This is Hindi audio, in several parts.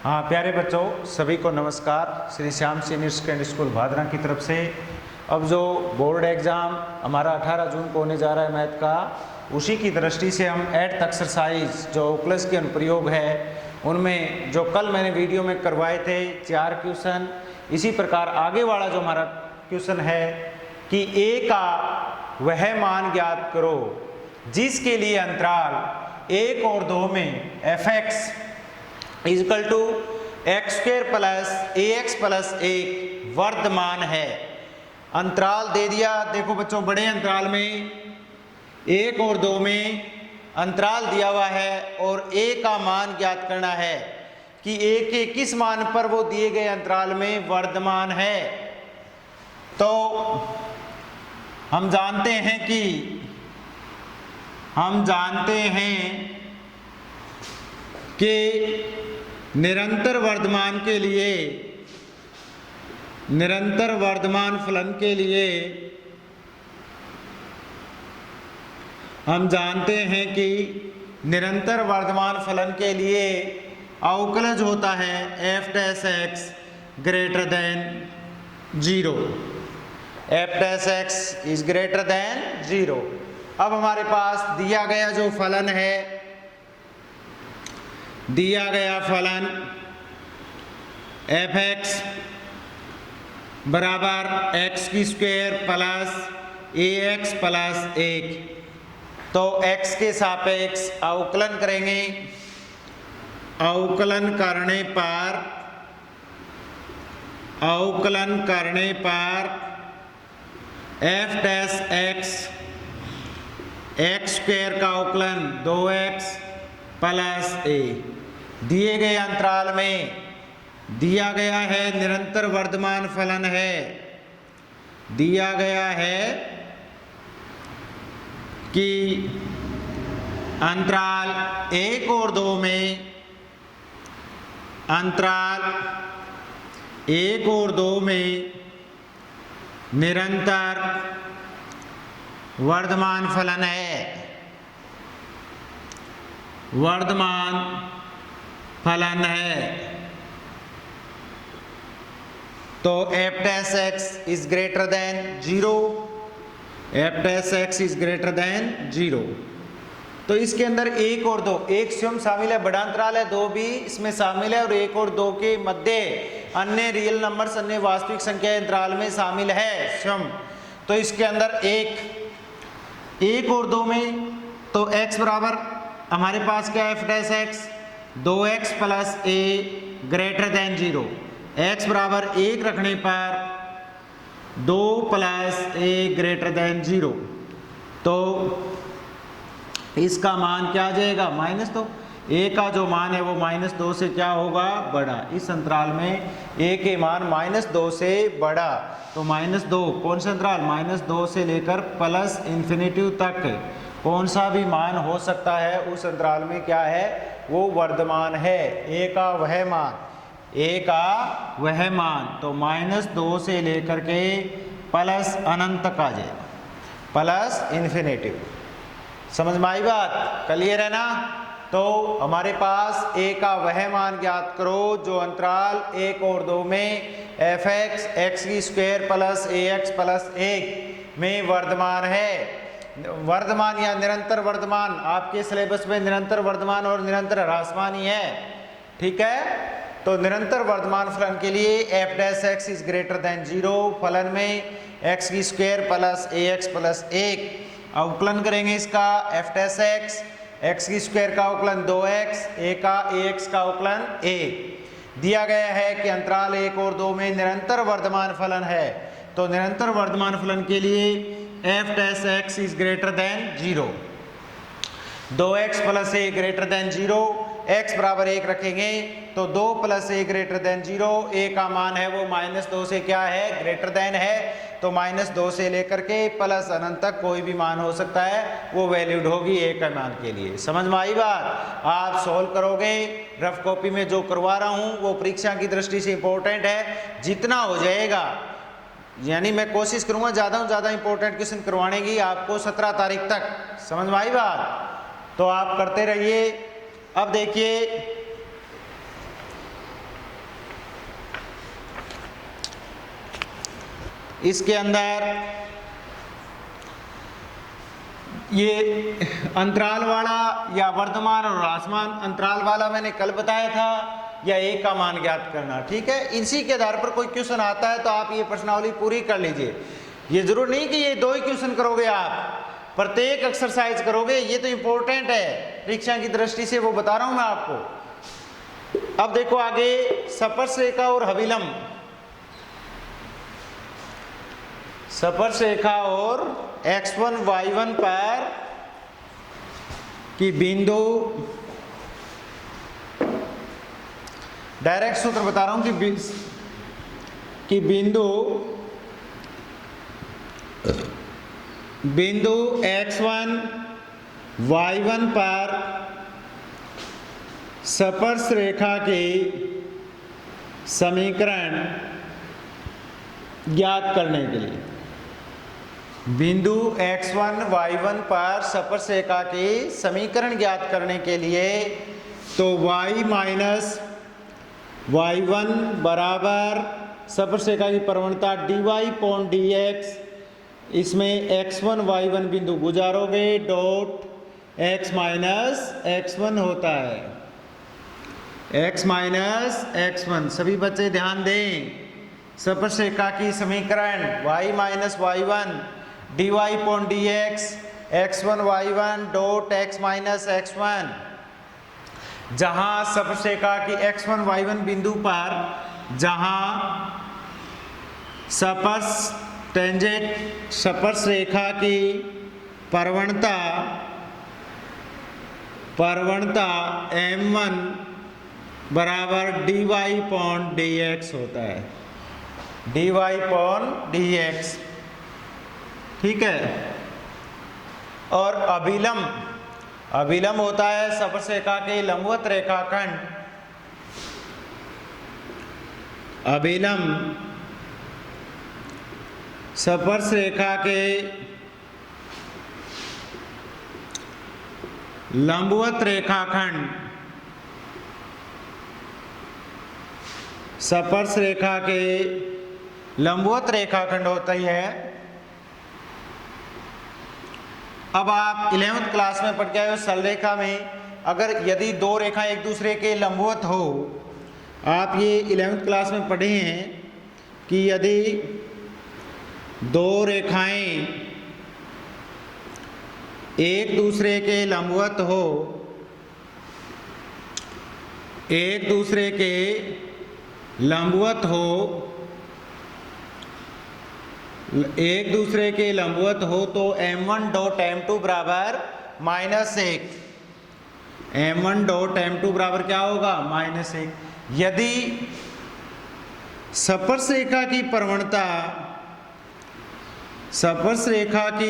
हाँ प्यारे बच्चों, सभी को नमस्कार। Shri Shyam senior secondary school Bhadra की तरफ से अब जो बोर्ड एग्ज़ाम हमारा 18 जून को होने जा रहा है मैथ का, उसी की दृष्टि से हम 8th एक्सरसाइज जो ओक्लस के अनुप्रयोग है उनमें जो कल मैंने वीडियो में करवाए थे 4 क्वेश्चन, इसी प्रकार आगे वाला जो हमारा क्वेश्चन है कि a का वह मान ज्ञात करो जिसके लिए अंतराल 1 और 2 में f(x) is equal to x square plus ax plus 1 वर्धमान है। अंतराल दे दिया, देखो बच्चों बड़े अंतराल में 1 और 2 में अंतराल दिया हुआ है और a का मान ज्ञात करना है कि a के किस मान पर वो दिए गए अंतराल में वर्धमान है। तो हम जानते हैं कि निरंतर वर्धमान के लिए, निरंतर वर्धमान फलन के लिए हम जानते हैं कि निरंतर वर्धमान फलन के लिए अवकलज होता है f(x) greater than 0। f(x) is greater than 0। अब हमारे पास दिया गया जो फलन है, दिया गया फलन f(x) बराबर x की स्क्वायर प्लस ax प्लस 1, तो x के सापेक्ष अवकलन करेंगे। अवकलन करने पर f(x) x स्क्वायर का अवकलन 2x प्लस a दिए गए अंतराल में दिया गया है निरंतर वर्धमान फलन है। दिया गया है कि अंतराल 1 और 2 में, अंतराल 1 और 2 में निरंतर वर्धमान फलन है। वर्धमान फलन है तो f(x) is greater than 0। f(x) is greater than 0। तो इसके अंदर 1 और 2, 1 स्वयं शामिल है, बड़ा अंतराल है, 2 भी इसमें शामिल है और 1 और 2 के मध्य अन्य रियल नंबर्स, अन्य वास्तविक संख्या अंतराल में शामिल है स्वयं। तो इसके अंदर 1 और 2 में तो x बराबर हमारे पास क्या है f(x) 2x plus a greater than 0। x बराबर 1 रखने पर 2 प्लस a ग्रेटर देन 0, तो इसका मान क्या आ जाएगा -2। a का जो मान है वो -2 से क्या होगा, बड़ा। इस अंतराल में a के मान -2 से बड़ा, तो -2 कौन सा अंतराल, -2 से लेकर प्लस इन्फिनिटी तक कौन सा भी मान हो सकता है, उस अंतराल में क्या है, वो वर्धमान है। a का वह मान, a का वह मान, तो -2 से लेकर के प्लस अनंत तक आ जाएगा, प्लस इन्फिनिटी। समझ में आई बात, क्लियर है ना। तो हमारे पास a का वह मान ज्ञात करो जो अंतराल 1 और 2 में f(x) x की स्क्वायर प्लस ax प्लस 1 में वर्धमान है। वर्धमान या निरंतर वर्धमान, आपके सिलेबस में निरंतर वर्धमान और निरंतर ह्रासमान ही है, ठीक है। तो निरंतर वर्धमान फलन के लिए f(x) इज ग्रेटर देन 0, फलन में x की स्क्वायर प्लस ax प्लस 1 अवकलन करेंगे इसका f(x) x की स्क्वायर का अवकलन 2x, a का ax का अवकलन 1। दिया गया है कि अंतराल 1 और 2 में निरंतर वर्धमान फलन है, तो निरंतर वर्धमान फलन के लिए f(x) is greater than 0। 2x plus a greater than 0, x बराबर 1 रखेंगे तो 2 plus a greater than 0, a का मान है वो -2 से क्या है, ग्रेटर देन है, तो -2 से लेकर के प्लस अनंत तक कोई भी मान हो सकता है, वो वैलिड होगी a का मान के लिए। समझ में आई बात। आप सॉल्व करोगे, रफ कॉपी में जो करवा रहा हूँ वो परीक्षा की दृष्टि से इंपॉर्टेंट है, जितना हो जाएगा, यानी मैं कोशिश करूंगा ज़्यादा से ज़्यादा इंपॉर्टेंट क्वेश्चन करवाने की आपको 17 तारीख तक। समझ में आई बात, तो आप करते रहिए। अब देखिए इसके अंदर ये अंतराल वाला या वर्तमान और ह्रासमान अंतराल वाला मैंने कल बताया था, या एक का मान ज्ञात करना। ठीक है, इसी के आधार पर कोई क्वेश्चन आता है तो आप ये प्रश्नावली पूरी कर लीजिए। ये जरूर नहीं कि ये 2 ही क्वेश्चन करोगे, आप प्रत्येक एक्सरसाइज करोगे, ये तो इंपॉर्टेंट है परीक्षा की दृष्टि से, वो बता रहा हूं मैं आपको। अब देखो आगे, स्पर्श रेखा और अभिलंब, स्पर्श रेखा और x1 y1 पर की बिंदु, डायरेक्ट सूत्र बता रहा हूं कि बिंदु x1 y1 पर स्पर्श रेखा की समीकरण ज्ञात करने के लिए, बिंदु x1 y1 पर स्पर्श रेखा की समीकरण ज्ञात करने के लिए, तो y माइनस y1 बराबर स्पर्श रेखा की प्रवणता dy/dx, इसमें x1 y1 बिंदु गुजारोगे, डॉट x माइनस x1 होता है, x माइनस x1। सभी बच्चे ध्यान दें, स्पर्श रेखा की समीकरण y minus y1 dy/dx x1 y1 dot x minus x1, जहां स्पर्श रेखा की x1 y1 बिंदु पर, जहां स्पर्श रेखा की प्रवणता m1 बराबर dy/dx होता है, dy/dx। ठीक है, और अभिलंब होता है स्पर्श रेखा के लंबवत रेखाखंड, अभिलंब स्पर्श रेखा के लंबवत रेखाखंड, स्पर्श रेखा के लंबवत रेखाखंड होता है। अब आप 11वीं क्लास में पढ़ के आए हो, सरल रेखा में अगर यदि 2 रेखा एक दूसरे के लंबवत हो, आप ये 11वीं क्लास में पढ़े हैं कि यदि 2 रेखाएं एक दूसरे के लंबवत हो, एक दूसरे के लंबवत हो, एक दूसरे के लंबवत हो, तो m1 डॉट m2 बराबर -1, m1 डॉट m2 बराबर क्या होगा, -1। यदि स्पर्श रेखा की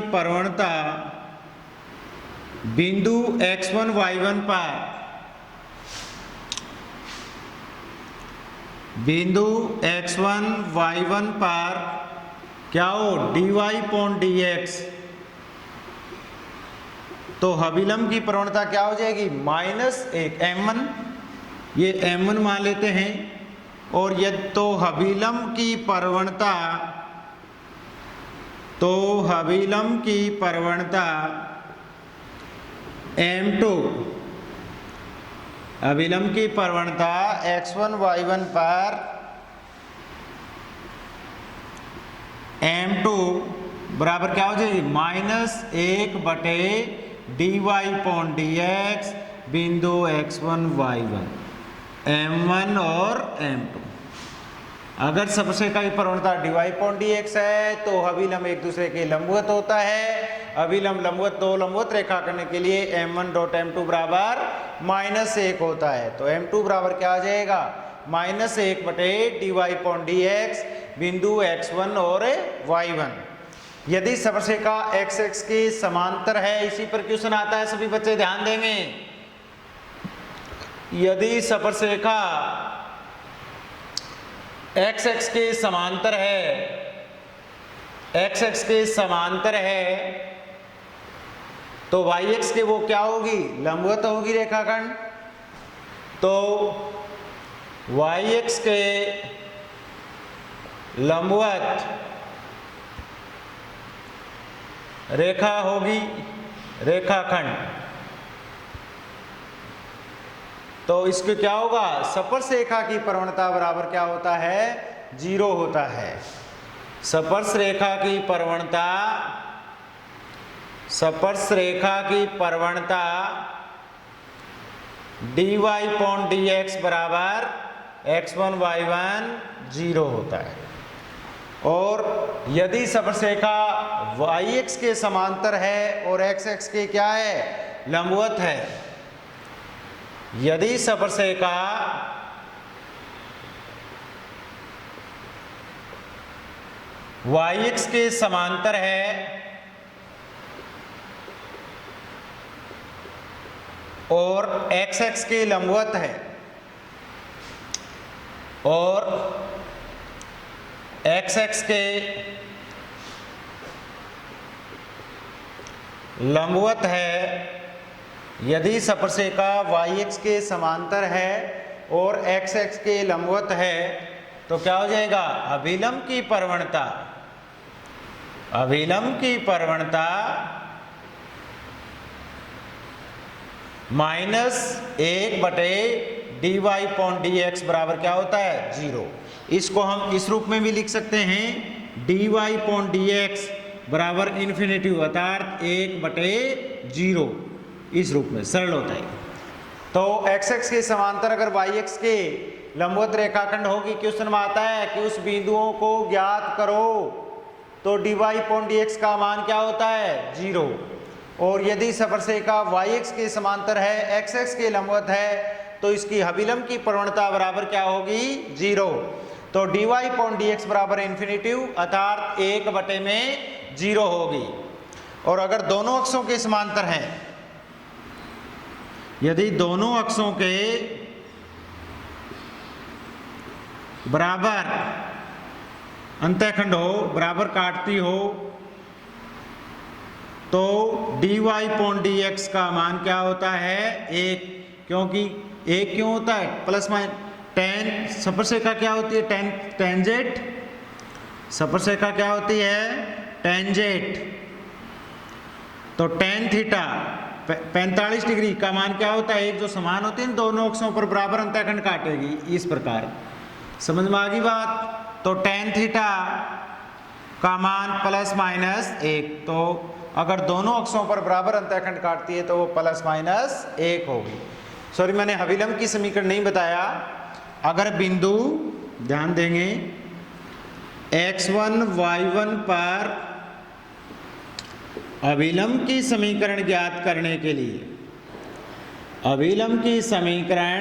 प्रवणता बिंदु x1 y1 पर, बिंदु x1 y1 पर क्या हो, dy/dx, तो अभिलंब की प्रवणता क्या हो जाएगी, -1 m1, ये m1 मान लेते हैं। और यदि तो अभिलंब की प्रवणता m2, अभिलंब की प्रवणता x1 y1 पर m2 बराबर क्या हो जाएगी, -1/dy/dx बिंदु x1 y1, m1 और m2। अगर स्पर्श रेखा की प्रवणता dy/dx है तो अभिलंब एक दूसरे के लंबवत होता है। अभिलंब लंबवत 2 लंबवत रेखा करने के लिए m1 डॉट m2 बराबर -1 होता है, तो m2 बराबर क्या आ जाएगा, -1/dy/dx बिंदु x1 और y1। यदि स्पर्श रेखा x के समांतर है, इसी पर क्वेश्चन आता है, सभी बच्चे ध्यान देंगे। यदि स्पर्श रेखा x के समांतर है, तो yx के वो क्या होगी, लंबवत होगी रेखाखंड, तो yx के लंबवत रेखा होगी रेखाखंड, तो इसके क्या होगा, स्पर्श रेखा की प्रवणता बराबर क्या होता है, 0 होता है। स्पर्श रेखा की प्रवणता, स्पर्श रेखा की प्रवणता dy/dx बराबर x1 y1 0 होता है। और यदि स्पर्श रेखा yx के समांतर है और x के क्या है, लंबवत है, यदि स्पर्श रेखा yx के समांतर है और x के लंबवत है, और x के लंबवत है, यदि स्पर्श रेखा yx के समांतर है और x के लंबवत है, तो क्या हो जाएगा, अभिलंब की प्रवणता, अभिलंब की प्रवणता -1/dy/dx बराबर क्या होता है, 0। इसको हम इस रूप में भी लिख सकते हैं, dy/dx बराबर इन्फिनेटिव अर्थात 1/0, इस रूप में सरल होता है। तो x के समांतर अगर yx के लंबवत रेखाखंड होगी, क्वेश्चन में आता है कि उस बिंदुओं को ज्ञात करो, तो dy/dx का मान क्या होता है, 0। और यदि स्पर्श रेखा yx के समांतर है, x के लंबवत है, तो इसकी अभिलंब की प्रवणता बराबर क्या होगी, 0। तो dy/dx बराबर इन्फिनेटिव अर्थात 1/0 होगी। और अगर दोनों अक्षों के समांतर हैं, यदि दोनों अक्षों के बराबर अंतःखंड हो, बराबर काटती हो, तो dy/dx का मान क्या होता है, 1। क्योंकि 1 क्यों होता है, प्लस माइनस टेन, स्पर्श रेखा क्या होती है, टेंजेंट, स्पर्श रेखा क्या होती है, टेंजेंट। तो टेन थीटा 45 डिग्री का मान क्या होता है, एक जो समान होती है दोनों अक्षों पर बराबर अंतःखंड काटेगी, इस प्रकार। समझ में आ गई बात। तो टेन थीटा का मान ±1, तो अगर दोनों अक्षों पर बराबर अंतःखंड काटती है तो वो ±1 होगी। सॉरी, मैंने अभिलंब की समीकरण नहीं बताया। अगर बिंदु, ध्यान देंगे, x1 y1 पर अभिलंब की समीकरण ज्ञात करने के लिए, अभिलंब की समीकरण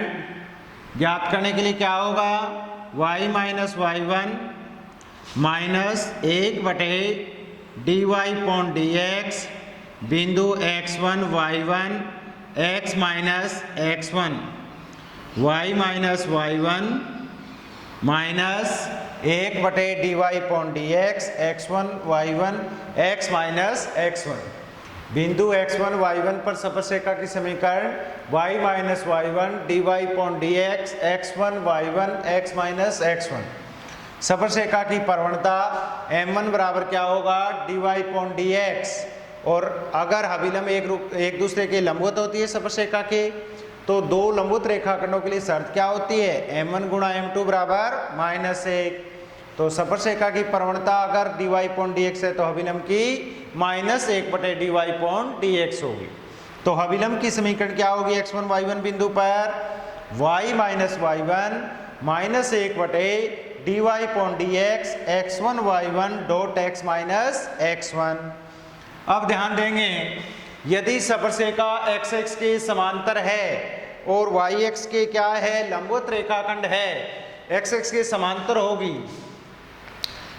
ज्ञात करने के लिए क्या होगा, y minus y1 minus 1/dy/dx बिंदु x1 y1 x minus x1 y minus y1 minus 1/dy/dx x1 y1 x minus x1। बिंदु x1 y1 पर स्पर्श रेखा की समीकरण y minus y1 dy/dx x1 y1 x minus x1। स्पर्श रेखा की प्रवणता m1 बराबर क्या होगा, dy/dx। और अगर अभिलंब एक दूसरे के लंबवत होती है स्पर्श रेखा के, तो दो लंबवत रेखाखंडों के लिए शर्त क्या होती है, m1 गुणा m2 बराबर -1। तो स्पर्श रेखा की प्रवणता अगर dy/dx है तो अभिलंब की -1/dy/dx होगी। तो अभिलंब की समीकरण क्या होगी, x1 y1 बिंदु पर y minus y1 minus 1/dy/dx x1 y1 dot x minus x1। अब ध्यान देंगे, यदि स्पर्श रेखा x के समांतर है और yx के क्या है, लंबवत रेखाखंड है, x के समांतर होगी।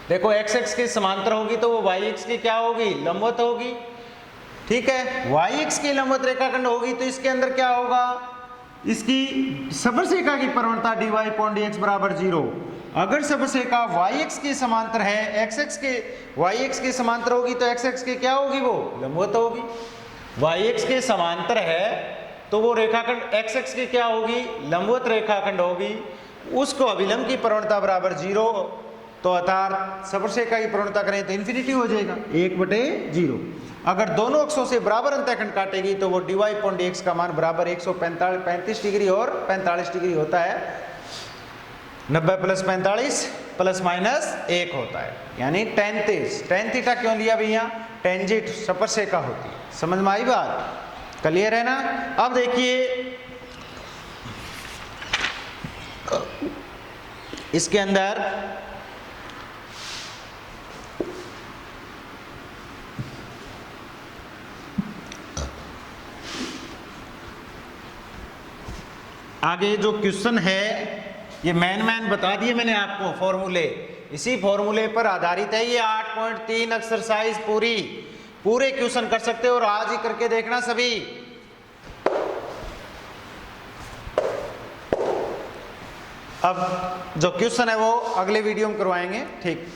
देखो x के समांतर होगी तो वो yx की क्या होगी, लंबवत होगी। ठीक है, yx की लंबवत रेखाखंड होगी तो इसके अंदर क्या होगा, इसकी स्पर्श रेखा की प्रवणता dy/dx बराबर 0। अगर स्पर्श रेखा yx के समांतर है, yx के समांतर होगी तो x के क्या होगी, वो लंबवत होगी। yx के समांतर है तो वो रेखाखंड x की क्या होगी, लंबवत रेखाखंड होगी। उसको अभिलंब की प्रवणता बराबर 0 तो अर्थात स्पर्शरेखा की प्रवणता करें तो इन्फिनिटी हो जाएगा 1/0। अगर दोनों अक्षों से बराबर अंतःखंड काटेगी तो वो dy/dx का मान बराबर 135 डिग्री और 45 डिग्री होता है। 90 + 45 ±1 होता है, यानी tan 30। tan थीटा क्यों लिया भैया? टेंजेंट स्पर्शरेखा होती है। समझ में आई बात? क्लियर है ना? अब देखिए इसके अंदर आगे जो क्वेश्चन है ये मैन बता दिए मैंने आपको फॉर्मूले, इसी फॉर्मूले पर आधारित है ये 8.3 एक्सरसाइज पूरे क्वेश्चन कर सकते हो और आज ही करके देखना सभी। अब जो क्वेश्चन है वो अगले वीडियो में करवाएंगे, ठीक।